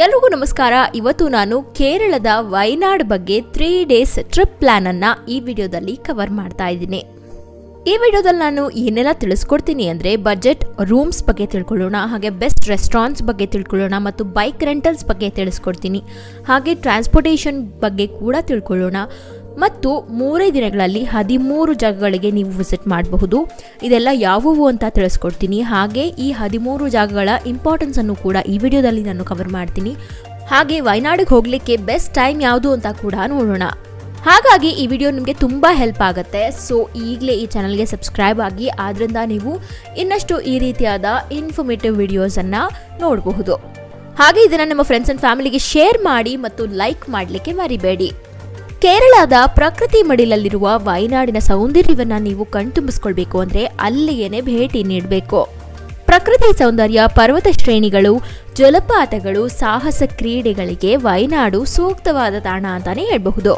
ಎಲ್ರಿಗೂ ನಮಸ್ಕಾರ. ಇವತ್ತು ನಾನು ಕೇರಳದ ವಯನಾಡ್ ಬಗ್ಗೆ 3 ಡೇಸ್ ಟ್ರಿಪ್ ಪ್ಲಾನ್ ಅನ್ನ ಈ ವಿಡಿಯೋದಲ್ಲಿ ಕವರ್ ಮಾಡ್ತಾ ಇದ್ದೀನಿ. ಈ ವಿಡಿಯೋದಲ್ಲಿ ನಾನು ಏನೆಲ್ಲ ತಿಳಿಸ್ಕೊಡ್ತೀನಿ ಅಂದರೆ ಬಜೆಟ್ ರೂಮ್ಸ್ ಬಗ್ಗೆ ತಿಳ್ಕೊಳ್ಳೋಣ, ಹಾಗೆ ಬೆಸ್ಟ್ ರೆಸ್ಟೋರೆಂಟ್ಸ್ ಬಗ್ಗೆ ತಿಳ್ಕೊಳ್ಳೋಣ, ಮತ್ತು ಬೈಕ್ ರೆಂಟಲ್ಸ್ ಬಗ್ಗೆ ತಿಳಿಸ್ಕೊಡ್ತೀನಿ, ಹಾಗೆ ಟ್ರಾನ್ಸ್ಪೋರ್ಟೇಷನ್ ಬಗ್ಗೆ ಕೂಡ ತಿಳ್ಕೊಳ್ಳೋಣ. ಮತ್ತು 3 ದಿನಗಳಲ್ಲಿ 13 ಜಾಗಗಳಿಗೆ ನೀವು ವಿಸಿಟ್ ಮಾಡಬಹುದು. ಇದೆಲ್ಲ ಯಾವುವು ಅಂತ ತಿಳಿಸ್ಕೊಡ್ತೀನಿ. ಹಾಗೆ ಈ 13 ಜಾಗಗಳ ಇಂಪಾರ್ಟೆನ್ಸ್ ಅನ್ನು ಕೂಡ ಈ ವಿಡಿಯೋದಲ್ಲಿ ನಾನು ಕವರ್ ಮಾಡ್ತೀನಿ. ಹಾಗೆ ವಯನಾಡಿಗೆ ಹೋಗಲಿಕ್ಕೆ ಬೆಸ್ಟ್ ಟೈಮ್ ಯಾವುದು ಅಂತ ಕೂಡ ನೋಡೋಣ. ಹಾಗಾಗಿ ಈ ವಿಡಿಯೋ ನಿಮಗೆ ತುಂಬ ಹೆಲ್ಪ್ ಆಗುತ್ತೆ. ಸೊ ಈಗಲೇ ಈ ಚಾನಲ್ಗೆ ಸಬ್ಸ್ಕ್ರೈಬ್ ಆಗಿ, ಆದ್ದರಿಂದ ನೀವು ಇನ್ನಷ್ಟು ಈ ರೀತಿಯಾದ ಇನ್ಫಾರ್ಮೇಟಿವ್ ವಿಡಿಯೋಸನ್ನು ನೋಡಬಹುದು. ಹಾಗೆ ಇದನ್ನು ನಿಮ್ಮ ಫ್ರೆಂಡ್ಸ್ ಆ್ಯಂಡ್ ಫ್ಯಾಮಿಲಿಗೆ ಶೇರ್ ಮಾಡಿ ಮತ್ತು ಲೈಕ್ ಮಾಡಲಿಕ್ಕೆ ಮರಿಬೇಡಿ. ಕೇರಳದ ಪ್ರಕೃತಿ ಮಡಿಲಲ್ಲಿರುವ ವಯನಾಡಿನ ಸೌಂದರ್ಯವನ್ನು ನೀವು ಕಣ್ತುಂಬಿಸ್ಕೊಳ್ಬೇಕು ಅಂದರೆ ಅಲ್ಲಿಗೇನೆ ಭೇಟಿ ನೀಡಬೇಕು. ಪ್ರಕೃತಿ ಸೌಂದರ್ಯ, ಪರ್ವತ ಶ್ರೇಣಿಗಳು, ಜಲಪಾತಗಳು, ಸಾಹಸ ಕ್ರೀಡೆಗಳಿಗೆ ವಯನಾಡು ಸೂಕ್ತವಾದ ತಾಣ ಅಂತಾನೆ ಹೇಳಬಹುದು.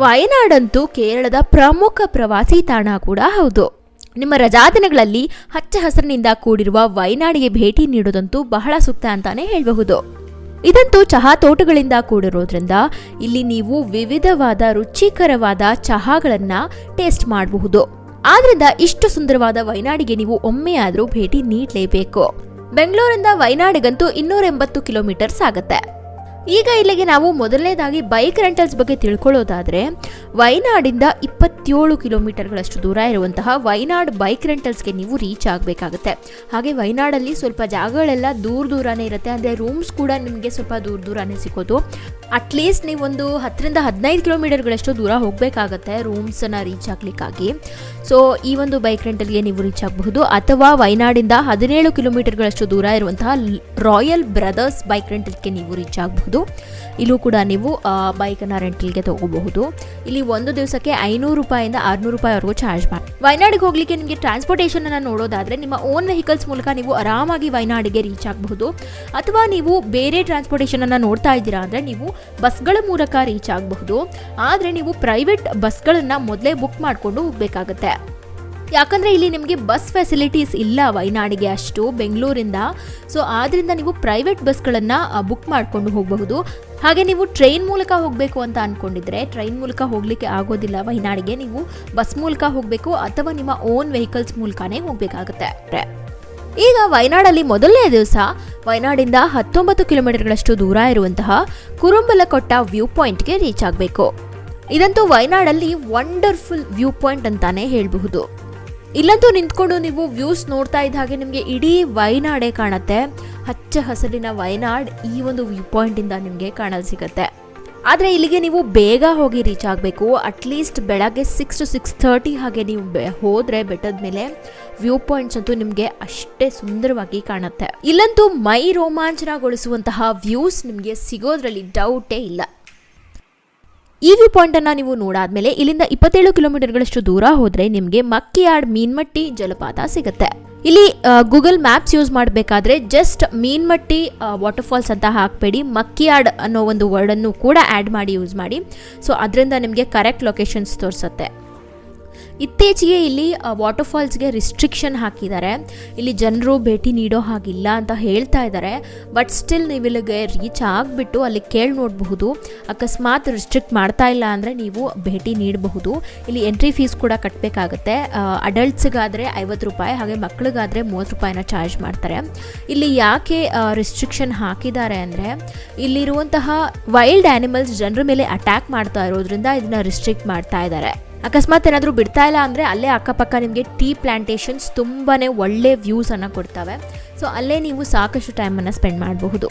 ವಯನಾಡಂತೂ ಕೇರಳದ ಪ್ರಮುಖ ಪ್ರವಾಸಿ ತಾಣ ಕೂಡ ಹೌದು. ನಿಮ್ಮ ರಜಾದಿನಗಳಲ್ಲಿ ಹಚ್ಚ ಹಸಿರಿನಿಂದ ಕೂಡಿರುವ ವಯನಾಡಿಗೆ ಭೇಟಿ ನೀಡೋದಂತೂ ಬಹಳ ಸೂಕ್ತ ಅಂತಾನೆ ಹೇಳಬಹುದು. ಇದಂತೂ ಚಹಾ ತೋಟಗಳಿಂದ ಕೂಡಿರೋದ್ರಿಂದ ಇಲ್ಲಿ ನೀವು ವಿವಿಧವಾದ ರುಚಿಕರವಾದ ಚಹಾಗಳನ್ನ ಟೇಸ್ಟ್ ಮಾಡಬಹುದು. ಆದ್ರಿಂದ ಇಷ್ಟು ಸುಂದರವಾದ ವಯನಾಡಿಗೆ ನೀವು ಒಮ್ಮೆಯಾದರೂ ಭೇಟಿ ನೀಡಲೇಬೇಕು. ಬೆಂಗಳೂರಿಂದ ವಯನಾಡಿಗಂತೂ 280 ಕಿಲೋಮೀಟರ್ಸ್ ಆಗುತ್ತೆ. ಈಗ ಇಲ್ಲಿಗೆ ನಾವು ಮೊದಲನೇದಾಗಿ ಬೈಕ್ ರೆಂಟಲ್ಸ್ ಬಗ್ಗೆ ತಿಳ್ಕೊಳ್ಳೋದಾದ್ರೆ, ವಯನಾಡಿಂದ 27 ಕಿಲೋಮೀಟರ್ಗಳಷ್ಟು ದೂರ ಇರುವಂತಹ ವಯನಾಡ್ ಬೈಕ್ ರೆಂಟಲ್ಸ್ಗೆ ನೀವು ರೀಚ್ ಆಗಬೇಕಾಗುತ್ತೆ. ಹಾಗೆ ವಯನಾಡಲ್ಲಿ ಸ್ವಲ್ಪ ಜಾಗಗಳೆಲ್ಲ ದೂರನೇ ಇರುತ್ತೆ, ಅಂದರೆ ರೂಮ್ಸ್ ಕೂಡ ನಿಮಗೆ ಸ್ವಲ್ಪ ದೂರನೇ ಸಿಗೋದು. ಅಟ್ಲೀಸ್ಟ್ ನೀವೊಂದು 10ರಿಂದ 15 ಕಿಲೋಮೀಟರ್ಗಳಷ್ಟು ದೂರ ಹೋಗಬೇಕಾಗತ್ತೆ ರೂಮ್ಸನ್ನು ರೀಚ್ ಆಗಲಿಕ್ಕಾಗಿ. ಸೊ ಈ ಒಂದು ಬೈಕ್ ರೆಂಟಲ್ಗೆ ನೀವು ರೀಚ್ ಆಗಬಹುದು. ಅಥವಾ ವಯನಾಡಿಂದ 17 ಕಿಲೋಮೀಟರ್ಗಳಷ್ಟು ದೂರ ಇರುವಂತಹ ರಾಯಲ್ ಬ್ರದರ್ಸ್ ಬೈಕ್ ರೆಂಟಲ್ಗೆ ನೀವು ರೀಚ್ ಆಗಬಹುದು. ಇಲ್ಲೂ ಕೂಡ ನೀವು ಬೈಕನ್ನು ರೆಂಟಲ್ಗೆ ತಗೋಬಹುದು. ಇಲ್ಲಿ ಒಂದು ದಿವಸಕ್ಕೆ 500 ರೂಪಾಯಿಂದ 600 ರೂಪಾಯಿವರೆಗೂ ಚಾರ್ಜ್ ಮಾಡಿ. ವಯನಾಡಿಗೆ ಹೋಗ್ಲಿಕ್ಕೆ ನಿಮಗೆ ಟ್ರಾನ್ಸ್ಪೋರ್ಟೇಷನ್ ಅನ್ನು ನೋಡೋದಾದ್ರೆ ನಿಮ್ಮ ಓನ್ ವೆಹಿಕಲ್ಸ್ ಮೂಲಕ ನೀವು ಆರಾಮಾಗಿ ವಯನಾಡಿಗೆ ರೀಚ್ ಆಗಬಹುದು. ಅಥವಾ ನೀವು ಬೇರೆ ಟ್ರಾನ್ಸ್ಪೋರ್ಟೇಷನ್ ಅನ್ನು ನೋಡ್ತಾ ಇದ್ದೀರಾ ಅಂದರೆ ನೀವು ಬಸ್ಗಳ ಮೂಲಕ ರೀಚ್ ಆಗಬಹುದು. ಆದರೆ ನೀವು ಪ್ರೈವೇಟ್ ಬಸ್ಗಳನ್ನು ಮೊದಲೇ ಬುಕ್ ಮಾಡಿಕೊಂಡು ಹೋಗಬೇಕಾಗತ್ತೆ. ಯಾಕಂದರೆ ಇಲ್ಲಿ ನಿಮಗೆ ಬಸ್ ಫೆಸಿಲಿಟೀಸ್ ಇಲ್ಲ ವಯನಾಡಿಗೆ ಅಷ್ಟು ಬೆಂಗಳೂರಿಂದ. ಸೊ ಆದ್ದರಿಂದ ನೀವು ಪ್ರೈವೇಟ್ ಬಸ್ಗಳನ್ನು ಬುಕ್ ಮಾಡಿಕೊಂಡು ಹೋಗಬಹುದು. ಹಾಗೆ ನೀವು ಟ್ರೈನ್ ಮೂಲಕ ಹೋಗಬೇಕು ಅಂತ ಅಂದ್ಕೊಂಡಿದ್ರೆ ಟ್ರೈನ್ ಮೂಲಕ ಹೋಗಲಿಕ್ಕೆ ಆಗೋದಿಲ್ಲ ವಯನಾಡಿಗೆ, ನೀವು ಬಸ್ ಮೂಲಕ ಹೋಗಬೇಕು ಅಥವಾ ನಿಮ್ಮ ಓನ್ ವೆಹಿಕಲ್ಸ್ ಮೂಲಕನೇ ಹೋಗಬೇಕಾಗುತ್ತೆ. ಈಗ ವಯನಾಡಲ್ಲಿ ಮೊದಲನೇ ದಿವಸ ವಯನಾಡಿಂದ 19 ಕಿಲೋಮೀಟರ್ಗಳಷ್ಟು ದೂರ ಇರುವಂತಹ ಕುರುಂಬಲಕೊಟ್ಟ ವ್ಯೂ ಪಾಯಿಂಟ್ಗೆ ರೀಚ್ ಆಗಬೇಕು. ಇದಂತೂ ವಯನಾಡಲ್ಲಿ ವಂಡರ್ಫುಲ್ ವ್ಯೂ ಪಾಯಿಂಟ್ ಅಂತಾನೆ ಹೇಳಬಹುದು. ಇಲ್ಲಂತೂ ನಿಂತ್ಕೊಂಡು ನೀವು ವ್ಯೂಸ್ ನೋಡ್ತಾ ಇದ್ದ ಹಾಗೆ ನಿಮಗೆ ಇಡೀ ವಯನಾಡೇ ಕಾಣುತ್ತೆ. ಹಚ್ಚ ಹಸಿರಿನ ವಯನಾಡ್ ಈ ಒಂದು ವ್ಯೂ ಪಾಯಿಂಟಿಂದ ನಿಮಗೆ ಕಾಣಲು ಸಿಗುತ್ತೆ. ಆದರೆ ಇಲ್ಲಿಗೆ ನೀವು ಬೇಗ ಹೋಗಿ ರೀಚ್ ಆಗಬೇಕು. ಅಟ್ಲೀಸ್ಟ್ ಬೆಳಗ್ಗೆ 6 to 6:30 ಹಾಗೆ ನೀವು ಹೋದರೆ ಬೆಟ್ಟದ ಮೇಲೆ ವ್ಯೂ ಪಾಯಿಂಟ್ಸ್ ಅಂತೂ ನಿಮಗೆ ಅಷ್ಟೇ ಸುಂದರವಾಗಿ ಕಾಣುತ್ತೆ. ಇಲ್ಲಂತೂ ಮೈ ರೋಮಾಂಚನಗೊಳಿಸುವಂತಹ ವ್ಯೂಸ್ ನಿಮಗೆ ಸಿಗೋದ್ರಲ್ಲಿ ಡೌಟೇ ಇಲ್ಲ. ಈ ವ್ಯೂ ಪಾಯಿಂಟನ್ನು ನೀವು ನೋಡಾದ್ಮೇಲೆ ಇಲ್ಲಿಂದ 27 ಕಿಲೋಮೀಟರ್ಗಳಷ್ಟು ದೂರ ಹೋದರೆ ನಿಮಗೆ ಮಕ್ಕಿಯಾಡ್ ಮೀನ್ಮಟ್ಟಿ ಜಲಪಾತ ಸಿಗುತ್ತೆ. ಇಲ್ಲಿ ಗೂಗಲ್ ಮ್ಯಾಪ್ಸ್ ಯೂಸ್ ಮಾಡಬೇಕಾದ್ರೆ ಜಸ್ಟ್ ಮೀನ್ಮಟ್ಟಿ ವಾಟರ್ಫಾಲ್ಸ್ ಅಂತ ಹಾಕಬೇಡಿ, ಮಕ್ಕಿಯಾಡ್ ಅನ್ನೋ ಒಂದು ವರ್ಡನ್ನು ಕೂಡ ಆ್ಯಡ್ ಮಾಡಿ ಯೂಸ್ ಮಾಡಿ. ಸೊ ಅದರಿಂದ ನಿಮಗೆ ಕರೆಕ್ಟ್ ಲೊಕೇಶನ್ಸ್ ತೋರಿಸುತ್ತೆ. ಇತ್ತೀಚೆಗೆ ಇಲ್ಲಿ ವಾಟರ್ಫಾಲ್ಸ್ಗೆ ರಿಸ್ಟ್ರಿಕ್ಷನ್ ಹಾಕಿದ್ದಾರೆ. ಇಲ್ಲಿ ಜನರು ಭೇಟಿ ನೀಡೋ ಹಾಗಿಲ್ಲ ಅಂತ ಹೇಳ್ತಾ ಇದ್ದಾರೆ. ಬಟ್ ಸ್ಟಿಲ್ ನೀವು ಇಲ್ಲಿಗೆ ರೀಚ್ ಆಗಿಬಿಟ್ಟು ಅಲ್ಲಿ ಕೇಳಿ ನೋಡಬಹುದು. ಅಕಸ್ಮಾತ್ ರಿಸ್ಟ್ರಿಕ್ಟ್ ಮಾಡ್ತಾ ಇಲ್ಲ ಅಂದರೆ ನೀವು ಭೇಟಿ ನೀಡಬಹುದು. ಇಲ್ಲಿ ಎಂಟ್ರಿ ಫೀಸ್ ಕೂಡ ಕಟ್ಟಬೇಕಾಗುತ್ತೆ. ಅಡಲ್ಟ್ಸ್ಗಾದರೆ 50 ರೂಪಾಯಿ, ಹಾಗೆ ಮಕ್ಕಳಿಗಾದರೆ 30 ರೂಪಾಯಿನ ಚಾರ್ಜ್ ಮಾಡ್ತಾರೆ. ಇಲ್ಲಿ ಯಾಕೆ ರಿಸ್ಟ್ರಿಕ್ಷನ್ ಹಾಕಿದ್ದಾರೆ ಅಂದರೆ ಇಲ್ಲಿರುವಂತಹ ವೈಲ್ಡ್ ಆ್ಯನಿಮಲ್ಸ್ ಜನರ ಮೇಲೆ ಅಟ್ಯಾಕ್ ಮಾಡ್ತಾ ಇರೋದ್ರಿಂದ ಇದನ್ನು ರಿಸ್ಟ್ರಿಕ್ಟ್ ಮಾಡ್ತಾ ಇದ್ದಾರೆ. ಅಕಸ್ಮಾತ್ ಏನಾದರೂ ಬಿಡ್ತಾ ಇಲ್ಲ ಅಂದರೆ ಅಲ್ಲೇ ಅಕ್ಕಪಕ್ಕ ನಿಮಗೆ ಟೀ ಪ್ಲಾಂಟೇಶನ್ಸ್ ತುಂಬಾ ಒಳ್ಳೆ ವ್ಯೂಸನ್ನು ಕೊಡ್ತವೆ. ಸೊ ಅಲ್ಲೇ ನೀವು ಸಾಕಷ್ಟು ಟೈಮನ್ನು ಸ್ಪೆಂಡ್ ಮಾಡಬಹುದು.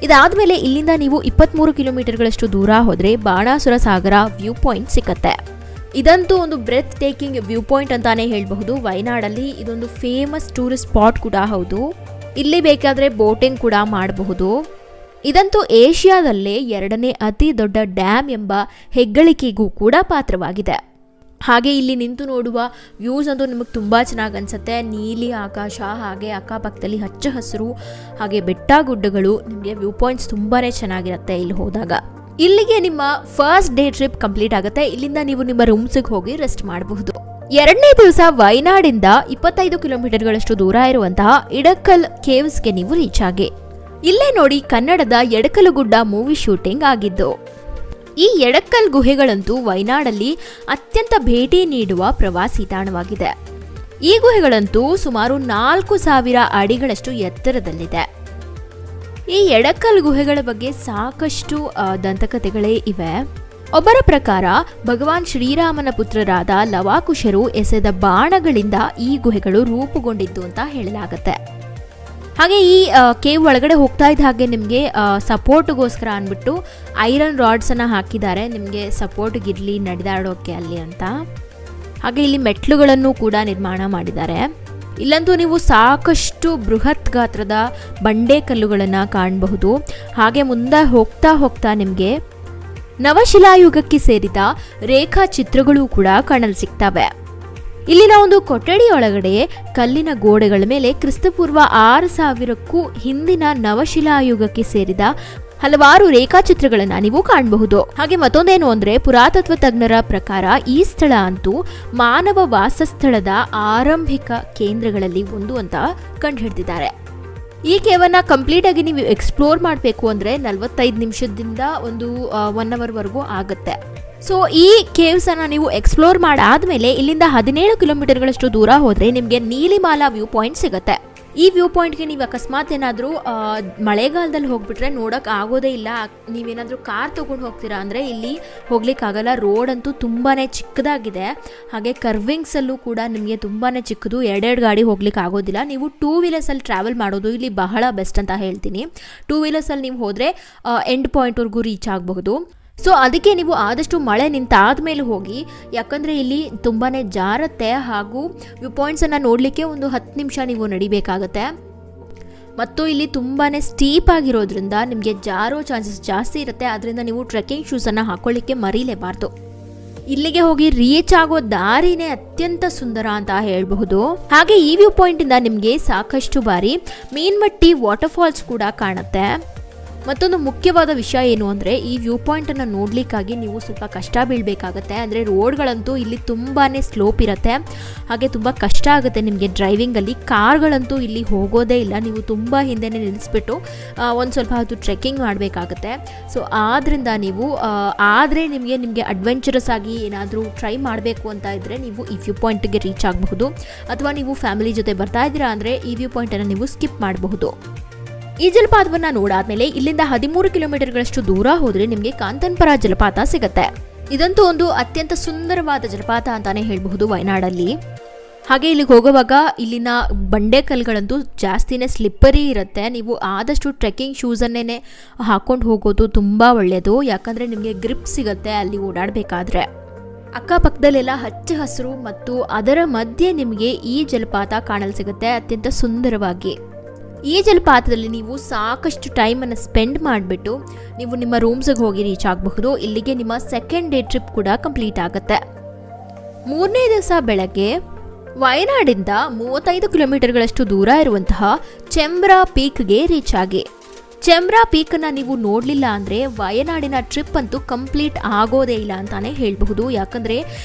ಇದಾದಮೇಲೆ ಇಲ್ಲಿಂದ ನೀವು 23 ಕಿಲೋಮೀಟರ್ಗಳಷ್ಟು ದೂರ ಹೋದರೆ ಬಾಣಾಸುರ ಸಾಗರ ವ್ಯೂ ಪಾಯಿಂಟ್ ಸಿಕ್ಕತ್ತೆ. ಇದಂತೂ ಒಂದು ಬ್ರೆತ್ ಟೇಕಿಂಗ್ ವ್ಯೂ ಪಾಯಿಂಟ್ ಅಂತಾನೆ ಹೇಳಬಹುದು. ವಯನಾಡಲ್ಲಿ ಇದೊಂದು ಫೇಮಸ್ ಟೂರಿಸ್ಟ್ ಸ್ಪಾಟ್ ಕೂಡ ಹೌದು. ಇಲ್ಲಿ ಬೇಕಾದರೆ ಬೋಟಿಂಗ್ ಕೂಡ ಮಾಡಬಹುದು. ಇದಂತೂ ಏಷ್ಯಾದಲ್ಲೇ 2ನೇ ಅತಿ ದೊಡ್ಡ ಡ್ಯಾಮ್ ಎಂಬ ಹೆಗ್ಗಳಿಕೆಗೂ ಕೂಡ ಪಾತ್ರವಾಗಿದೆ. ಹಾಗೆ ಇಲ್ಲಿ ನಿಂತು ನೋಡುವ ವ್ಯೂಸ್ ಅಂತೂ ನಿಮಗೆ ತುಂಬ ಚೆನ್ನಾಗಿ ಅನಿಸುತ್ತೆ. ನೀಲಿ ಆಕಾಶ, ಹಾಗೆ ಅಕ್ಕಪಕ್ಕದಲ್ಲಿ ಹಚ್ಚ ಹಸಿರು, ಹಾಗೆ ಬೆಟ್ಟ ಗುಡ್ಡಗಳು, ನಿಮಗೆ ವ್ಯೂ ಪಾಯಿಂಟ್ಸ್ ತುಂಬಾ ಚೆನ್ನಾಗಿರುತ್ತೆ ಇಲ್ಲಿ ಹೋದಾಗ. ಇಲ್ಲಿಗೆ ನಿಮ್ಮ ಫಸ್ಟ್ ಡೇ ಟ್ರಿಪ್ ಕಂಪ್ಲೀಟ್ ಆಗುತ್ತೆ. ಇಲ್ಲಿಂದ ನೀವು ನಿಮ್ಮ ರೂಮ್ಸಿಗೆ ಹೋಗಿ ರೆಸ್ಟ್ ಮಾಡಬಹುದು. ಎರಡನೇ ದಿವಸ ವಯನಾಡಿಂದ 25 ಕಿಲೋಮೀಟರ್ಗಳಷ್ಟು ದೂರ ಇರುವಂತಹ ಇಡಕ್ಕಲ್ ಕೇವ್ಸ್ಗೆ ನೀವು ರೀಚ್ ಆಗಿ. ಇಲ್ಲೇ ನೋಡಿ ಕನ್ನಡದ ಎಡಕಲುಗುಡ್ಡ ಮೂವಿ ಶೂಟಿಂಗ್ ಆಗಿದ್ದು. ಈ ಎಡಕಲ್ ಗುಹೆಗಳಂತೂ ವಯನಾಡಲ್ಲಿ ಅತ್ಯಂತ ಭೇಟಿ ನೀಡುವ ಪ್ರವಾಸಿ ತಾಣವಾಗಿದೆ. ಈ ಗುಹೆಗಳಂತೂ ಸುಮಾರು 4000 ಅಡಿಗಳಷ್ಟು ಎತ್ತರದಲ್ಲಿದೆ. ಈ ಎಡಕಲ್ ಗುಹೆಗಳ ಬಗ್ಗೆ ಸಾಕಷ್ಟು ದಂತಕಥೆಗಳೇ ಇವೆ. ಒಬ್ಬರ ಪ್ರಕಾರ ಭಗವಾನ್ ಶ್ರೀರಾಮನ ಪುತ್ರರಾದ ಲವಾಕುಶರು ಎಸೆದ ಬಾಣಗಳಿಂದ ಈ ಗುಹೆಗಳು ರೂಪುಗೊಂಡಿದ್ದು ಅಂತ ಹೇಳಲಾಗುತ್ತೆ. ಹಾಗೆ ಈ ಕೇವ್ ಒಳಗಡೆ ಹೋಗ್ತಾ ಇದ್ದ ಹಾಗೆ ನಿಮಗೆ ಸಪೋರ್ಟ್ಗೋಸ್ಕರ ಅಂದ್ಬಿಟ್ಟು ಐರನ್ ರಾಡ್ಸನ್ನು ಹಾಕಿದ್ದಾರೆ, ನಿಮಗೆ ಸಪೋರ್ಟ್ಗಿರಲಿ ನಡೆದಾಡೋಕ್ಕೆ ಅಲ್ಲಿ ಅಂತ. ಹಾಗೆ ಇಲ್ಲಿ ಮೆಟ್ಲುಗಳನ್ನು ಕೂಡ ನಿರ್ಮಾಣ ಮಾಡಿದ್ದಾರೆ. ಇಲ್ಲಂತೂ ನೀವು ಸಾಕಷ್ಟು ಬೃಹತ್ ಗಾತ್ರದ ಬಂಡೆ ಕಲ್ಲುಗಳನ್ನು ಕಾಣಬಹುದು. ಹಾಗೆ ಮುಂದೆ ಹೋಗ್ತಾ ಹೋಗ್ತಾ ನಿಮಗೆ ನವಶಿಲಾಯುಗಕ್ಕೆ ಸೇರಿದ ರೇಖಾ ಚಿತ್ರಗಳು ಕೂಡ ಕಾಣಲು ಸಿಗ್ತವೆ. ಇಲ್ಲಿನ ಒಂದು ಕೊಠಡಿ ಒಳಗಡೆ ಕಲ್ಲಿನ ಗೋಡೆಗಳ ಮೇಲೆ ಕ್ರಿಸ್ತಪೂರ್ವ 6000ಕ್ಕೂ ಹಿಂದಿನ ನವಶಿಲಾಯುಗಕ್ಕೆ ಸೇರಿದ ಹಲವಾರು ರೇಖಾಚಿತ್ರಗಳನ್ನ ನೀವು ಕಾಣಬಹುದು. ಹಾಗೆ ಮತ್ತೊಂದೇನು ಅಂದ್ರೆ ಪುರಾತತ್ವ ತಜ್ಞರ ಪ್ರಕಾರ ಈ ಸ್ಥಳ ಅಂತೂ ಮಾನವ ವಾಸಸ್ಥಳದ ಆರಂಭಿಕ ಕೇಂದ್ರಗಳಲ್ಲಿ ಒಂದು ಅಂತ ಕಂಡುಹಿಡಿದಿದ್ದಾರೆ. ಈ ಕೇವನ್ನ ಕಂಪ್ಲೀಟ್ ಆಗಿ ನೀವು ಎಕ್ಸ್ಪ್ಲೋರ್ ಮಾಡಬೇಕು ಅಂದ್ರೆ 45 ನಿಮಿಷದಿಂದ ಒಂದು 1 ಅವರ್ ವರೆಗೂ ಆಗುತ್ತೆ. ಸೊ ಈ ಕೇವ್ಸ್ ಅನ್ನ ನೀವು ಎಕ್ಸ್ಪ್ಲೋರ್ ಮಾಡಾದ್ಮೇಲೆ ಇಲ್ಲಿಂದ 17 ಕಿಲೋಮೀಟರ್ಗಳಷ್ಟು ದೂರ ಹೋದ್ರೆ ನಿಮಗೆ ನೀಲಿಮಾಲಾ ವ್ಯೂ ಪಾಯಿಂಟ್ ಸಿಗುತ್ತೆ. ಈ ವ್ಯೂ ಪಾಯಿಂಟ್ಗೆ ನೀವು ಅಕಸ್ಮಾತ್ ಏನಾದರೂ ಮಳೆಗಾಲದಲ್ಲಿ ಹೋಗ್ಬಿಟ್ರೆ ನೋಡಕ್ ಆಗೋದೇ ಇಲ್ಲ. ನೀವೇನಾದರೂ ಕಾರ್ ತೊಗೊಂಡು ಹೋಗ್ತೀರಾ ಅಂದರೆ ಇಲ್ಲಿ ಹೋಗ್ಲಿಕ್ಕಾಗಲ್ಲ. ರೋಡ್ ಅಂತೂ ತುಂಬಾ ಚಿಕ್ಕದಾಗಿದೆ. ಹಾಗೆ ಕರ್ವಿಂಗ್ಸಲ್ಲೂ ಕೂಡ ನಿಮಗೆ ತುಂಬಾ ಚಿಕ್ಕದು, ಎರಡೆರಡು ಗಾಡಿ ಹೋಗ್ಲಿಕ್ಕೆ ಆಗೋದಿಲ್ಲ. ನೀವು 2 ವೀಲರ್ಸಲ್ಲಿ ಟ್ರಾವೆಲ್ ಮಾಡೋದು ಇಲ್ಲಿ ಬಹಳ ಬೆಸ್ಟ್ ಅಂತ ಹೇಳ್ತೀನಿ. 2 ವೀಲರ್ಸಲ್ಲಿ ನೀವು ಹೋದರೆ ಎಂಡ್ ಪಾಯಿಂಟ್ವರೆಗೂ ರೀಚ್ ಆಗಬಹುದು. ಸೊ ಅದಕ್ಕೆ ನೀವು ಆದಷ್ಟು ಮಳೆ ನಿಂತಾದ್ಮೇಲೆ ಹೋಗಿ, ಯಾಕಂದರೆ ಇಲ್ಲಿ ತುಂಬಾ ಜಾರತ್ತೆ. ಹಾಗೂ ವ್ಯೂ ಪಾಯಿಂಟ್ಸನ್ನು ನೋಡಲಿಕ್ಕೆ ಒಂದು 10 ನಿಮಿಷ ನೀವು ನಡಿಬೇಕಾಗತ್ತೆ. ಮತ್ತು ಇಲ್ಲಿ ತುಂಬಾ ಸ್ಟೀಪ್ ಆಗಿರೋದ್ರಿಂದ ನಿಮಗೆ ಜಾರೋ ಚಾನ್ಸಸ್ ಜಾಸ್ತಿ ಇರುತ್ತೆ. ಅದರಿಂದ ನೀವು ಟ್ರೆಕ್ಕಿಂಗ್ ಶೂಸನ್ನು ಹಾಕೊಳ್ಳಿಕ್ಕೆ ಮರೀಲೇಬಾರ್ದು. ಇಲ್ಲಿಗೆ ಹೋಗಿ ರೀಚ್ ಆಗೋ ದಾರಿನೇ ಅತ್ಯಂತ ಸುಂದರ ಅಂತ ಹೇಳಬಹುದು. ಹಾಗೆ ಈ ವ್ಯೂ ಪಾಯಿಂಟಿಂದ ನಿಮಗೆ ಸಾಕಷ್ಟು ಬಾರಿ ಮೀನ್ಮಟ್ಟಿ ವಾಟರ್ ಫಾಲ್ಸ್ ಕೂಡ ಕಾಣುತ್ತೆ. ಮತ್ತೊಂದು ಮುಖ್ಯವಾದ ವಿಷಯ ಏನು ಅಂದರೆ ಈ ವ್ಯೂ ಪಾಯಿಂಟನ್ನು ನೋಡಲಿಕ್ಕಾಗಿ ನೀವು ಸ್ವಲ್ಪ ಕಷ್ಟ ಬೀಳಬೇಕಾಗತ್ತೆ. ಅಂದರೆ ರೋಡ್ಗಳಂತೂ ಇಲ್ಲಿ ತುಂಬಾ ಸ್ಲೋಪ್ ಇರುತ್ತೆ. ಹಾಗೆ ತುಂಬ ಕಷ್ಟ ಆಗುತ್ತೆ ನಿಮಗೆ ಡ್ರೈವಿಂಗಲ್ಲಿ. ಕಾರ್ಗಳಂತೂ ಇಲ್ಲಿ ಹೋಗೋದೇ ಇಲ್ಲ. ನೀವು ತುಂಬ ಹಿಂದೆನೇ ನಿಲ್ಲಿಸ್ಬಿಟ್ಟು ಒಂದು ಸ್ವಲ್ಪ ಹೊತ್ತು ಟ್ರೆಕ್ಕಿಂಗ್ ಮಾಡಬೇಕಾಗತ್ತೆ. ಸೊ ಆದ್ದರಿಂದ ನೀವು ಆದರೆ ನಿಮಗೆ ಅಡ್ವೆಂಚರಸ್ ಆಗಿ ಏನಾದರೂ ಟ್ರೈ ಮಾಡಬೇಕು ಅಂತ ಇದ್ದರೆ ನೀವು ಈ ವ್ಯೂ ಪಾಯಿಂಟ್ಗೆ ರೀಚ್ ಆಗಬಹುದು. ಅಥವಾ ನೀವು ಫ್ಯಾಮಿಲಿ ಜೊತೆ ಬರ್ತಾ ಇದ್ದೀರಾ ಅಂದರೆ ಈ ವ್ಯೂ ಪಾಯಿಂಟನ್ನು ನೀವು ಸ್ಕಿಪ್ ಮಾಡಬಹುದು. ಈ ಜಲಪಾತವನ್ನು ನೋಡಾದ್ಮೇಲೆ ಇಲ್ಲಿಂದ 13 ಕಿಲೋಮೀಟರ್ಗಳಷ್ಟು ದೂರ ಹೋದರೆ ನಿಮಗೆ ಕಾಂತನ್ಪುರ ಜಲಪಾತ ಸಿಗುತ್ತೆ. ಇದಂತೂ ಒಂದು ಅತ್ಯಂತ ಸುಂದರವಾದ ಜಲಪಾತ ಅಂತಾನೆ ಹೇಳಬಹುದು ವಯನಾಡಲ್ಲಿ. ಹಾಗೆ ಇಲ್ಲಿಗೆ ಹೋಗುವಾಗ ಇಲ್ಲಿನ ಬಂಡೆ ಕಲ್ಲುಗಳಂತೂ ಜಾಸ್ತಿನೇ ಸ್ಲಿಪ್ಪರಿ ಇರುತ್ತೆ. ನೀವು ಆದಷ್ಟು ಟ್ರೆಕ್ಕಿಂಗ್ ಶೂಸನ್ನೇ ಹಾಕೊಂಡು ಹೋಗೋದು ತುಂಬ ಒಳ್ಳೆಯದು. ಯಾಕಂದರೆ ನಿಮಗೆ ಗ್ರಿಪ್ ಸಿಗುತ್ತೆ ಅಲ್ಲಿ ಓಡಾಡಬೇಕಾದ್ರೆ. ಅಕ್ಕಪಕ್ಕದಲ್ಲೆಲ್ಲ ಹಚ್ಚ ಹಸಿರು ಮತ್ತು ಅದರ ಮಧ್ಯೆ ನಿಮಗೆ ಈ ಜಲಪಾತ ಕಾಣಲು ಸಿಗುತ್ತೆ ಅತ್ಯಂತ ಸುಂದರವಾಗಿ. ಈ ಜಲಪಾತದಲ್ಲಿ ನೀವು ಸಾಕಷ್ಟು ಟೈಮನ್ನು ಸ್ಪೆಂಡ್ ಮಾಡಿಬಿಟ್ಟು ನೀವು ನಿಮ್ಮ ರೂಮ್ಸಿಗೆ ಹೋಗಿ ರೀಚ್ ಆಗಬಹುದು. ಇಲ್ಲಿಗೆ ನಿಮ್ಮ ಸೆಕೆಂಡ್ ಡೇ ಟ್ರಿಪ್ ಕೂಡ ಕಂಪ್ಲೀಟ್ ಆಗುತ್ತೆ. 3ನೇ ದಿವಸ ಬೆಳಗ್ಗೆ ವಯನಾಡಿಂದ 35 ಕಿಲೋಮೀಟರ್ಗಳಷ್ಟು ದೂರ ಇರುವಂತಹ ಚೆಂಬ್ರಾ ಪೀಕ್ಗೆ ರೀಚ್ ಆಗಿ. ಚೆಂಬ್ರಾ ಪೀಕನ್ನು ನೀವು ನೋಡಲಿಲ್ಲ ಅಂದರೆ ವಯನಾಡಿನ ಟ್ರಿಪ್ ಅಂತೂ ಕಂಪ್ಲೀಟ್ ಆಗೋದೇ ಇಲ್ಲ ಅಂತಾನೆ ಹೇಳಬಹುದು. ಯಾಕಂದರೆ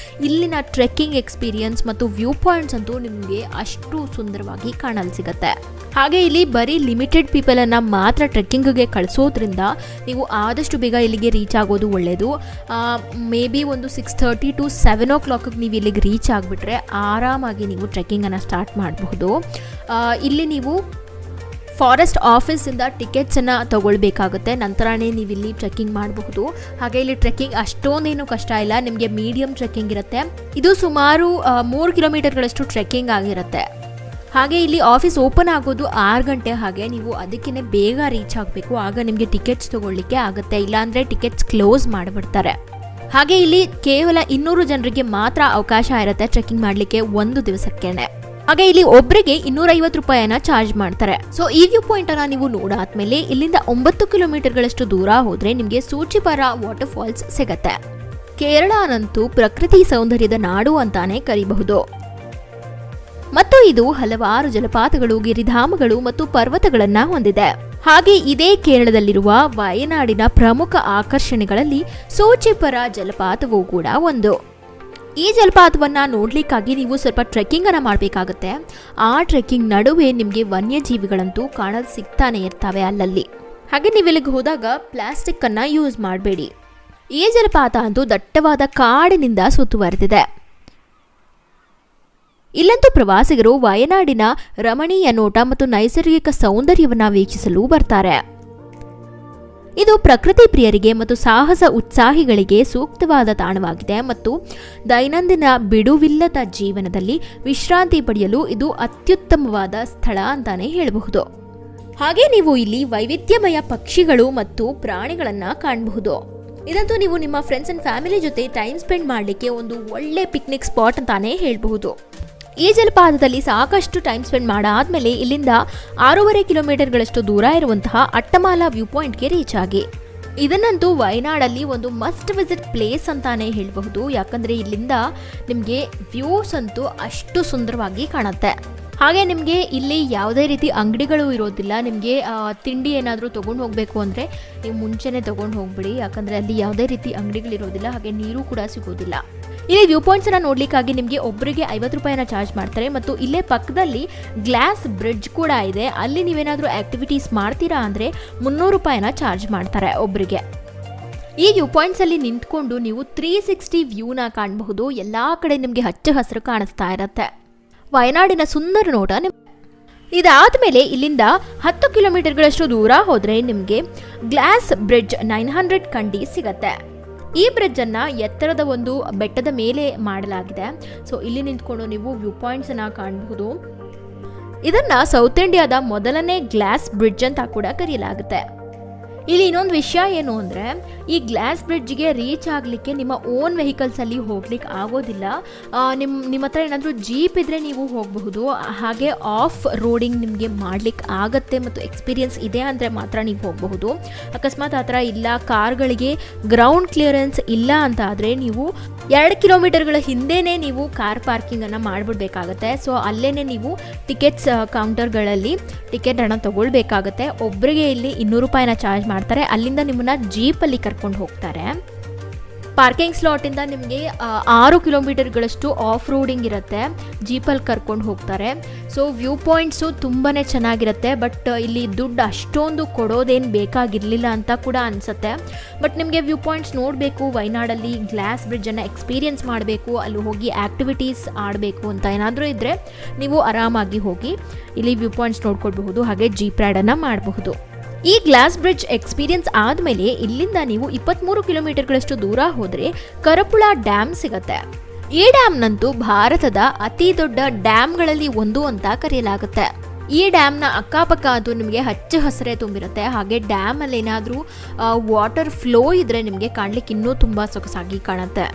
ಇಲ್ಲಿನ ಟ್ರೆಕ್ಕಿಂಗ್ ಎಕ್ಸ್ಪೀರಿಯನ್ಸ್ ಮತ್ತು ವ್ಯೂ ಪಾಯಿಂಟ್ಸ್ ಅಂತೂ ನಿಮಗೆ ಅಷ್ಟು ಸುಂದರವಾಗಿ ಕಾಣಲು ಸಿಗುತ್ತೆ. ಹಾಗೆ ಇಲ್ಲಿ ಬರೀ ಲಿಮಿಟೆಡ್ ಪೀಪಲನ್ನು ಮಾತ್ರ ಟ್ರೆಕ್ಕಿಂಗ್ಗೆ ಕಳಿಸೋದ್ರಿಂದ ನೀವು ಆದಷ್ಟು ಬೇಗ ಇಲ್ಲಿಗೆ ರೀಚ್ ಆಗೋದು ಒಳ್ಳೆಯದು. ಮೇ ಬಿ ಒಂದು 6:30 to 7 o'clock ನೀವು ಇಲ್ಲಿಗೆ ರೀಚ್ ಆಗಿಬಿಟ್ರೆ ಆರಾಮಾಗಿ ನೀವು ಟ್ರೆಕ್ಕಿಂಗನ್ನು ಸ್ಟಾರ್ಟ್ ಮಾಡಬಹುದು. ಇಲ್ಲಿ ನೀವು ಫಾರೆಸ್ಟ್ ಆಫೀಸಿಂದ ಟಿಕೆಟ್ಸನ್ನು ತಗೊಳ್ಬೇಕಾಗುತ್ತೆ. ನಂತರನೇ ನೀವು ಇಲ್ಲಿ ಟ್ರೆಕ್ಕಿಂಗ್ ಮಾಡಬಹುದು. ಹಾಗೆ ಇಲ್ಲಿ ಟ್ರೆಕ್ಕಿಂಗ್ ಅಷ್ಟೊಂದೇನು ಕಷ್ಟ ಇಲ್ಲ. ನಿಮಗೆ ಮೀಡಿಯಂ ಟ್ರೆಕ್ಕಿಂಗ್ ಇರುತ್ತೆ. ಇದು ಸುಮಾರು 3 ಕಿಲೋಮೀಟರ್ಗಳಷ್ಟು ಟ್ರೆಕ್ಕಿಂಗ್ ಆಗಿರುತ್ತೆ. ಹಾಗೆ ಇಲ್ಲಿ ಆಫೀಸ್ ಓಪನ್ ಆಗೋದು 6 ಗಂಟೆ. ಹಾಗೆ ನೀವು ಅದಕ್ಕೇ ಬೇಗ ರೀಚ್ ಆಗಬೇಕು. ಆಗ ನಿಮಗೆ ಟಿಕೆಟ್ಸ್ ತಗೊಳ್ಳಿಕ್ಕೆ ಆಗುತ್ತೆ. ಇಲ್ಲಾಂದರೆ ಟಿಕೆಟ್ಸ್ ಕ್ಲೋಸ್ ಮಾಡಿಬಿಡ್ತಾರೆ. ಹಾಗೆ ಇಲ್ಲಿ ಕೇವಲ 200 ಜನರಿಗೆ ಮಾತ್ರ ಅವಕಾಶ ಇರುತ್ತೆ ಟ್ರೆಕ್ಕಿಂಗ್ ಮಾಡಲಿಕ್ಕೆ ಒಂದು ದಿವಸಕ್ಕೇನೆ. ಹಾಗೆ ಇಲ್ಲಿ ಒಬ್ಬರಿಗೆ 250 ರೂಪಾಯಿನ ಚಾರ್ಜ್ ಮಾಡ್ತಾರೆ. ಸೊ ಈ ವ್ಯೂ ಪಾಯಿಂಟ್ ಅನ್ನ ನೀವು ನೋಡಾದ್ಮೇಲೆ ಇಲ್ಲಿಂದ 9 ಕಿಲೋಮೀಟರ್ಗಳಷ್ಟು ದೂರ ಹೋದ್ರೆ ನಿಮಗೆ ಸೂಚಿಪರ ವಾಟರ್ ಫಾಲ್ಸ್ ಸಿಗತ್ತೆ. ಕೇರಳನಂತೂ ಪ್ರಕೃತಿ ಸೌಂದರ್ಯದ ನಾಡು ಅಂತಾನೆ ಕರೀಬಹುದು. ಮತ್ತು ಇದು ಹಲವಾರು ಜಲಪಾತಗಳು, ಗಿರಿಧಾಮಗಳು ಮತ್ತು ಪರ್ವತಗಳನ್ನ ಹೊಂದಿದೆ. ಹಾಗೆ ಇದೇ ಕೇರಳದಲ್ಲಿರುವ ವಯನಾಡಿನ ಪ್ರಮುಖ ಆಕರ್ಷಣೆಗಳಲ್ಲಿ ಸೂಚಿಪರ ಜಲಪಾತವೂ ಕೂಡ ಒಂದು. ಈ ಜಲಪಾತವನ್ನು ನೋಡ್ಲಿಕ್ಕಾಗಿ ನೀವು ಸ್ವಲ್ಪ ಟ್ರೆಕ್ಕಿಂಗ್ ಅನ್ನ ಮಾಡಬೇಕಾಗುತ್ತೆ. ಆ ಟ್ರೆಕ್ಕಿಂಗ್ ನಡುವೆ ನಿಮಗೆ ವನ್ಯಜೀವಿಗಳಂತೂ ಕಾಣಲು ಸಿಗ್ತಾನೆ ಇರ್ತವೆ ಅಲ್ಲಲ್ಲಿ. ಹಾಗೆ ನೀವು ಇಲ್ಲಿಗೆ ಹೋದಾಗ ಪ್ಲಾಸ್ಟಿಕ್ ಅನ್ನ ಯೂಸ್ ಮಾಡಬೇಡಿ. ಈ ಜಲಪಾತ ಅಂತೂ ದಟ್ಟವಾದ ಕಾಡಿನಿಂದ ಸುತ್ತುವರೆದಿದೆ. ಇಲ್ಲಂತೂ ಪ್ರವಾಸಿಗರು ವಯನಾಡಿನ ರಮಣೀಯ ನೋಟ ಮತ್ತು ನೈಸರ್ಗಿಕ ಸೌಂದರ್ಯವನ್ನ ವೀಕ್ಷಿಸಲು ಬರ್ತಾರೆ. ಇದು ಪ್ರಕೃತಿ ಪ್ರಿಯರಿಗೆ ಮತ್ತು ಸಾಹಸ ಉತ್ಸಾಹಿಗಳಿಗೆ ಸೂಕ್ತವಾದ ತಾಣವಾಗಿದೆ ಮತ್ತು ದೈನಂದಿನ ಬಿಡುವಿಲ್ಲದ ಜೀವನದಲ್ಲಿ ವಿಶ್ರಾಂತಿ ಪಡೆಯಲು ಇದು ಅತ್ಯುತ್ತಮವಾದ ಸ್ಥಳ ಅಂತಾನೆ ಹೇಳಬಹುದು. ಹಾಗೆ ನೀವು ಇಲ್ಲಿ ವೈವಿಧ್ಯಮಯ ಪಕ್ಷಿಗಳು ಮತ್ತು ಪ್ರಾಣಿಗಳನ್ನ ಕಾಣಬಹುದು. ಇದಂತೂ ನೀವು ನಿಮ್ಮ ಫ್ರೆಂಡ್ಸ್ ಅಂಡ್ ಫ್ಯಾಮಿಲಿ ಜೊತೆ ಟೈಮ್ ಸ್ಪೆಂಡ್ ಮಾಡಲಿಕ್ಕೆ ಒಂದು ಒಳ್ಳೆ ಪಿಕ್ನಿಕ್ ಸ್ಪಾಟ್ ಅಂತಾನೆ ಹೇಳಬಹುದು. ಈ ಜಲಪಾತದಲ್ಲಿ ಸಾಕಷ್ಟು ಟೈಮ್ ಸ್ಪೆಂಡ್ ಮಾಡಾದ್ಮೇಲೆ ಇಲ್ಲಿಂದ 6.5 ಕಿಲೋಮೀಟರ್ಗಳಷ್ಟು ದೂರ ಇರುವಂತಹ ಅಟ್ಟಮಾಲ ವ್ಯೂ ಪಾಯಿಂಟ್ಗೆ ರೀಚ್ ಆಗಿ. ಇದನ್ನಂತೂ ವಯನಾಡಲ್ಲಿ ಒಂದು ಮಸ್ಟ್ ವಿಸಿಟ್ ಪ್ಲೇಸ್ ಅಂತಾನೆ ಹೇಳಬಹುದು. ಯಾಕಂದ್ರೆ ಇಲ್ಲಿಂದ ನಿಮಗೆ ವ್ಯೂಸ್ ಅಂತೂ ಅಷ್ಟು ಸುಂದರವಾಗಿ ಕಾಣುತ್ತೆ. ಹಾಗೆ ನಿಮಗೆ ಇಲ್ಲಿ ಯಾವುದೇ ರೀತಿ ಅಂಗಡಿಗಳು ಇರೋದಿಲ್ಲ. ನಿಮಗೆ ತಿಂಡಿ ಏನಾದರೂ ತೊಗೊಂಡು ಹೋಗಬೇಕು ಅಂದರೆ ನೀವು ಮುಂಚೆನೇ ತೊಗೊಂಡು ಹೋಗ್ಬಿಡಿ, ಯಾಕಂದರೆ ಅಲ್ಲಿ ಯಾವುದೇ ರೀತಿ ಅಂಗಡಿಗಳಿರೋದಿಲ್ಲ. ಹಾಗೆ ನೀರು ಕೂಡ ಸಿಗೋದಿಲ್ಲ. ಇಲ್ಲಿ ವ್ಯೂ ಪಾಯಿಂಟ್ಸನ್ನು ನೋಡಲಿಕ್ಕಾಗಿ ನಿಮಗೆ ಒಬ್ಬರಿಗೆ 50 ರೂಪಾಯಿನ ಚಾರ್ಜ್ ಮಾಡ್ತಾರೆ ಮತ್ತು ಇಲ್ಲೇ ಪಕ್ಕದಲ್ಲಿ ಗ್ಲಾಸ್ ಬ್ರಿಡ್ಜ್ ಕೂಡ ಇದೆ. ಅಲ್ಲಿ ನೀವೇನಾದರೂ ಆ್ಯಕ್ಟಿವಿಟೀಸ್ ಮಾಡ್ತೀರಾ ಅಂದರೆ 300 ರೂಪಾಯಿನ ಚಾರ್ಜ್ ಮಾಡ್ತಾರೆ ಒಬ್ಬರಿಗೆ. ಈ ವ್ಯೂ ಪಾಯಿಂಟ್ಸಲ್ಲಿ ನಿಂತ್ಕೊಂಡು ನೀವು 360 ವ್ಯೂನ ಕಾಣಬಹುದು. ಎಲ್ಲ ಕಡೆ ನಿಮಗೆ ಹಚ್ಚ ಹಸಿರು ಕಾಣಿಸ್ತಾ ಇರತ್ತೆ. ವಯನಾಡಿನ ಸುಂದರ ನೋಟ. ಇದಾದ ಮೇಲೆ ಇಲ್ಲಿಂದ 10 ಕಿಲೋಮೀಟರ್ಗಳಷ್ಟು ದೂರ ಹೋದರೆ ನಿಮಗೆ ಗ್ಲಾಸ್ ಬ್ರಿಡ್ಜ್ 900 ಕಂಡಿ ಸಿಗತ್ತೆ. ಈ ಬ್ರಿಡ್ಜ್ ಅನ್ನ ಎತ್ತರದ ಒಂದು ಬೆಟ್ಟದ ಮೇಲೆ ಮಾಡಲಾಗಿದೆ. ಸೊ ಇಲ್ಲಿ ನಿಂತ್ಕೊಂಡು ನೀವು ವ್ಯೂ ಪಾಯಿಂಟ್ಸ್ ಅನ್ನ ಕಾಣಬಹುದು. ಇದನ್ನ ಸೌತ್ ಇಂಡಿಯಾದ ಮೊದಲನೇ ಗ್ಲಾಸ್ ಬ್ರಿಡ್ಜ್ ಅಂತ ಕೂಡ ಕರೆಯಲಾಗುತ್ತೆ. ಇಲ್ಲಿ ಇನ್ನೊಂದು ವಿಷಯ ಏನು ಅಂದರೆ, ಈ ಗ್ಲಾಸ್ ಬ್ರಿಡ್ಜ್ಗೆ ರೀಚ್ ಆಗಲಿಕ್ಕೆ ನಿಮ್ಮ ಓನ್ ವೆಹಿಕಲ್ಸಲ್ಲಿ ಹೋಗ್ಲಿಕ್ಕೆ ಆಗೋದಿಲ್ಲ. ನಿಮ್ಮ ಹತ್ರ ಏನಾದರೂ ಜೀಪ್ ಇದ್ದರೆ ನೀವು ಹೋಗಬಹುದು. ಹಾಗೆ ಆಫ್ ರೋಡಿಂಗ್ ನಿಮಗೆ ಮಾಡಲಿಕ್ಕೆ ಆಗತ್ತೆ ಮತ್ತು ಎಕ್ಸ್ಪೀರಿಯನ್ಸ್ ಇದೆ ಅಂದರೆ ಮಾತ್ರ ನೀವು ಹೋಗಬಹುದು. ಅಕಸ್ಮಾತ್ ಆ ಥರ ಇಲ್ಲ, ಕಾರ್ಗಳಿಗೆ ಗ್ರೌಂಡ್ ಕ್ಲಿಯರೆನ್ಸ್ ಇಲ್ಲ ಅಂತ ಆದರೆ ನೀವು 2 ಕಿಲೋಮೀಟರ್ಗಳ ಹಿಂದೆನೇ ನೀವು ಕಾರ್ ಪಾರ್ಕಿಂಗನ್ನು ಮಾಡಿಬಿಡ್ಬೇಕಾಗತ್ತೆ. ಸೊ ಅಲ್ಲೇ ನೀವು ಟಿಕೆಟ್ಸ್ ಕೌಂಟರ್ಗಳಲ್ಲಿ ಟಿಕೆಟ್ ಹಣ ತಗೊಳ್ಬೇಕಾಗತ್ತೆ. ಒಬ್ಬರಿಗೆ ಇಲ್ಲಿ 200 ರೂಪಾಯಿನ ಚಾರ್ಜ್ ಮಾಡ್ತಾರೆ. ಅಲ್ಲಿಂದ ನಿಮ್ಮನ್ನ ಜೀಪಲ್ಲಿ ಕರ್ಕೊಂಡು ಹೋಗ್ತಾರೆ. ಪಾರ್ಕಿಂಗ್ ಸ್ಲಾಟಿಂದ ನಿಮಗೆ 6 ಕಿಲೋಮೀಟರ್ಗಳಷ್ಟು ಆಫ್ ರೋಡಿಂಗ್ ಇರುತ್ತೆ. ಜೀಪಲ್ಲಿ ಕರ್ಕೊಂಡು ಹೋಗ್ತಾರೆ. ಸೊ ವ್ಯೂ ಪಾಯಿಂಟ್ಸು ತುಂಬಾ ಚೆನ್ನಾಗಿರುತ್ತೆ. ಬಟ್ ಇಲ್ಲಿ ದುಡ್ಡು ಅಷ್ಟೊಂದು ಕೊಡೋದೇನು ಬೇಕಾಗಿರಲಿಲ್ಲ ಅಂತ ಕೂಡ ಅನಿಸುತ್ತೆ. ಬಟ್ ನಿಮಗೆ ವ್ಯೂ ಪಾಯಿಂಟ್ಸ್ ನೋಡಬೇಕು, ವಯನಾಡಲ್ಲಿ ಗ್ಲಾಸ್ ಬ್ರಿಡ್ಜನ್ನು ಎಕ್ಸ್ಪೀರಿಯನ್ಸ್ ಮಾಡಬೇಕು, ಅಲ್ಲಿ ಹೋಗಿ ಆ್ಯಕ್ಟಿವಿಟೀಸ್ ಆಡಬೇಕು ಅಂತ ಏನಾದರೂ ಇದ್ದರೆ ನೀವು ಆರಾಮಾಗಿ ಹೋಗಿ ಇಲ್ಲಿ ವ್ಯೂ ಪಾಯಿಂಟ್ಸ್ ನೋಡ್ಕೊಳ್ಬಹುದು. ಹಾಗೆ ಜೀಪ್ ರೈಡನ್ನು ಮಾಡಬಹುದು. ಈ ಗ್ಲಾಸ್ ಬ್ರಿಡ್ಜ್ ಎಕ್ಸ್ಪೀರಿಯನ್ಸ್ ಆದಮೇಲೆ ಇಲ್ಲಿಂದ ನೀವು 23 ಕಿಲೋಮೀಟರ್ಗಳಷ್ಟು ದೂರ ಹೋದರೆ ಕರಪುಳ ಡ್ಯಾಮ್ ಸಿಗತ್ತೆ. ಈ ಡ್ಯಾಮ್ನಂತೂ ಭಾರತದ ಅತಿ ದೊಡ್ಡ ಡ್ಯಾಮ್ಗಳಲ್ಲಿ ಒಂದು ಅಂತ ಕರೆಯಲಾಗುತ್ತೆ. ಈ ಡ್ಯಾಮ್ನ ಅಕ್ಕಪಕ್ಕ ಅದು ನಿಮಗೆ ಹಚ್ಚ ಹಸಿರೇ ತುಂಬಿರುತ್ತೆ. ಹಾಗೆ ಡ್ಯಾಮಲ್ಲಿ ಏನಾದರೂ ವಾಟರ್ ಫ್ಲೋ ಇದ್ದರೆ ನಿಮಗೆ ಕಾಣಲಿಕ್ಕೆ ಇನ್ನೂ ತುಂಬ ಸೊಗಸಾಗಿ ಕಾಣುತ್ತೆ.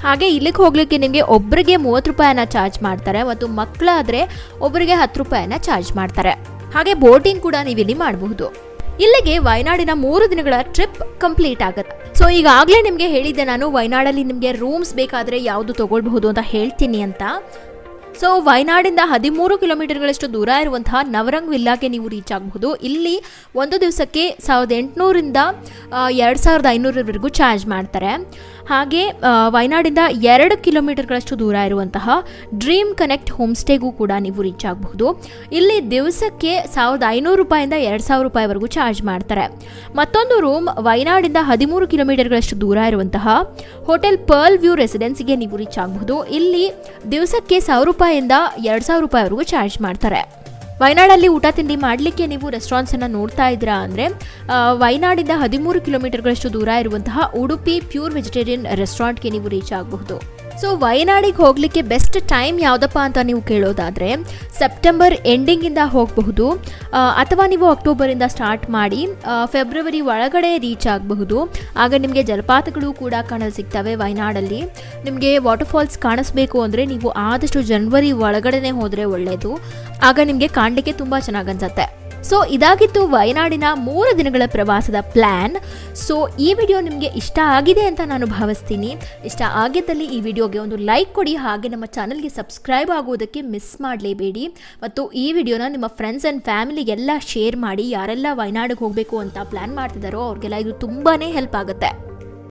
ಹಾಗೆ ಇಲ್ಲಿಗೆ ಹೋಗ್ಲಿಕ್ಕೆ ನಿಮಗೆ ಒಬ್ಬರಿಗೆ 30 ರೂಪಾಯಿನ ಚಾರ್ಜ್ ಮಾಡ್ತಾರೆ ಮತ್ತು ಮಕ್ಕಳಾದರೆ ಒಬ್ಬರಿಗೆ 10 ರೂಪಾಯಿನ ಚಾರ್ಜ್ ಮಾಡ್ತಾರೆ. ಹಾಗೆ ಬೋಟಿಂಗ್ ಕೂಡ ನೀವಿಲ್ಲಿ ಮಾಡಬಹುದು. ಇಲ್ಲಿಗೆ ವಯನಾಡಿನ 3 ದಿನಗಳ ಟ್ರಿಪ್ ಕಂಪ್ಲೀಟ್ ಆಗುತ್ತೆ. ಸೊ ಈಗಾಗಲೇ ನಿಮಗೆ ಹೇಳಿದ್ದೆ ನಾನು, ವಯನಾಡಲ್ಲಿ ನಿಮಗೆ ರೂಮ್ಸ್ ಬೇಕಾದರೆ ಯಾವುದು ತಗೊಳ್ಬಹುದು ಅಂತ ಹೇಳ್ತೀನಿ ಅಂತ. ಸೊ ವಯನಾಡಿಂದ 13 ಕಿಲೋಮೀಟರ್ಗಳಷ್ಟು ದೂರ ಇರುವಂತಹ ನವರಂಗ್ ವಿಲ್ಲಾಗೆ ನೀವು ರೀಚ್ ಆಗಬಹುದು. ಇಲ್ಲಿ ಒಂದು ದಿವಸಕ್ಕೆ 1800ರಿಂದ 2500ವರೆಗೂ ಚಾರ್ಜ್ ಮಾಡ್ತಾರೆ. ಹಾಗೆ ವಯನಾಡಿಂದ 2 ಕಿಲೋಮೀಟರ್ಗಳಷ್ಟು ದೂರ ಇರುವಂತಹ ಡ್ರೀಮ್ ಕನೆಕ್ಟ್ ಹೋಮ್ ಸ್ಟೇಗೂ ಕೂಡ ನೀವು ರೀಚ್ ಆಗಬಹುದು. ಇಲ್ಲಿ ದಿವಸಕ್ಕೆ 1500 ರೂಪಾಯಿಂದ 2000 ರೂಪಾಯಿವರೆಗೂ ಚಾರ್ಜ್ ಮಾಡ್ತಾರೆ. ಮತ್ತೊಂದು ರೂಮ್ ವಯನಾಡಿಂದ 13 ಕಿಲೋಮೀಟರ್ಗಳಷ್ಟು ದೂರ ಇರುವಂತಹ ಹೋಟೆಲ್ ಪರ್ಲ್ ವ್ಯೂ ರೆಸಿಡೆನ್ಸಿಗೆ ನೀವು ರೀಚ್ ಆಗಬಹುದು. ಇಲ್ಲಿ ದಿವಸಕ್ಕೆ 1000 ರೂಪಾಯಿಂದ 2000 ರೂಪಾಯಿವರೆಗೂ ಚಾರ್ಜ್ ಮಾಡ್ತಾರೆ. ವಯನಾಡಲ್ಲಿ ಊಟ ತಿಂಡಿ ಮಾಡಲಿಕ್ಕೆ ನೀವು ರೆಸ್ಟೋರೆಂಟ್ಸನ್ನು ನೋಡ್ತಾ ಇದ್ದೀರಾ ಅಂದರೆ ವಯನಾಡಿಂದ 13 ಕಿಲೋಮೀಟರ್ಗಳಷ್ಟು ದೂರ ಇರುವಂತಹ ಉಡುಪಿ ಪ್ಯೂರ್ ವೆಜಿಟೇರಿಯನ್ ರೆಸ್ಟೋರೆಂಟ್ಗೆ ನೀವು ರೀಚ್ ಆಗಬಹುದು. ಸೊ ವಯನಾಡಿಗೆ ಹೋಗಲಿಕ್ಕೆ ಬೆಸ್ಟ್ ಟೈಮ್ ಯಾವುದಪ್ಪ ಅಂತ ನೀವು ಕೇಳೋದಾದರೆ ಸೆಪ್ಟೆಂಬರ್ ಎಂಡಿಂಗಿಂದ ಹೋಗಬಹುದು, ಅಥವಾ ನೀವು ಅಕ್ಟೋಬರಿಂದ ಸ್ಟಾರ್ಟ್ ಮಾಡಿ ಫೆಬ್ರವರಿ ಒಳಗಡೆ ರೀಚ್ ಆಗಬಹುದು. ಆಗ ನಿಮಗೆ ಜಲಪಾತಗಳು ಕೂಡ ಕಾಣಲು ಸಿಗ್ತವೆ. ವಯನಾಡಲ್ಲಿ ನಿಮಗೆ ವಾಟರ್ಫಾಲ್ಸ್ ಕಾಣಿಸ್ಬೇಕು ಅಂದರೆ ನೀವು ಆದಷ್ಟು ಜನವರಿ ಒಳಗಡೆ ಹೋದರೆ ಒಳ್ಳೆಯದು. ಆಗ ನಿಮಗೆ ಕಾಣಲಿಕ್ಕೆ ತುಂಬ ಚೆನ್ನಾಗಿ ಅನ್ಸುತ್ತೆ. ಸೊ ಇದಾಗಿತ್ತು ವಯನಾಡಿನ 3 ದಿನಗಳ ಪ್ರವಾಸದ ಪ್ಲ್ಯಾನ್. ಸೊ ಈ ವಿಡಿಯೋ ನಿಮಗೆ ಇಷ್ಟ ಆಗಿದೆ ಅಂತ ನಾನು ಭಾವಿಸ್ತೀನಿ. ಇಷ್ಟ ಆಗಿದ್ದಲ್ಲಿ ಈ ವಿಡಿಯೋಗೆ ಒಂದು ಲೈಕ್ ಕೊಡಿ. ಹಾಗೆ ನಮ್ಮ ಚಾನಲ್ಗೆ ಸಬ್ಸ್ಕ್ರೈಬ್ ಆಗೋದಕ್ಕೆ ಮಿಸ್ ಮಾಡಲೇಬೇಡಿ. ಮತ್ತು ಈ ವಿಡಿಯೋನ ನಿಮ್ಮ ಫ್ರೆಂಡ್ಸ್ ಆ್ಯಂಡ್ ಫ್ಯಾಮಿಲಿಗೆಲ್ಲ ಶೇರ್ ಮಾಡಿ. ಯಾರೆಲ್ಲ ವಯನಾಡಿಗೆ ಹೋಗಬೇಕು ಅಂತ ಪ್ಲ್ಯಾನ್ ಮಾಡ್ತಿದ್ದಾರೋ ಅವ್ರಿಗೆಲ್ಲ ಇದು ತುಂಬಾ ಹೆಲ್ಪ್ ಆಗುತ್ತೆ.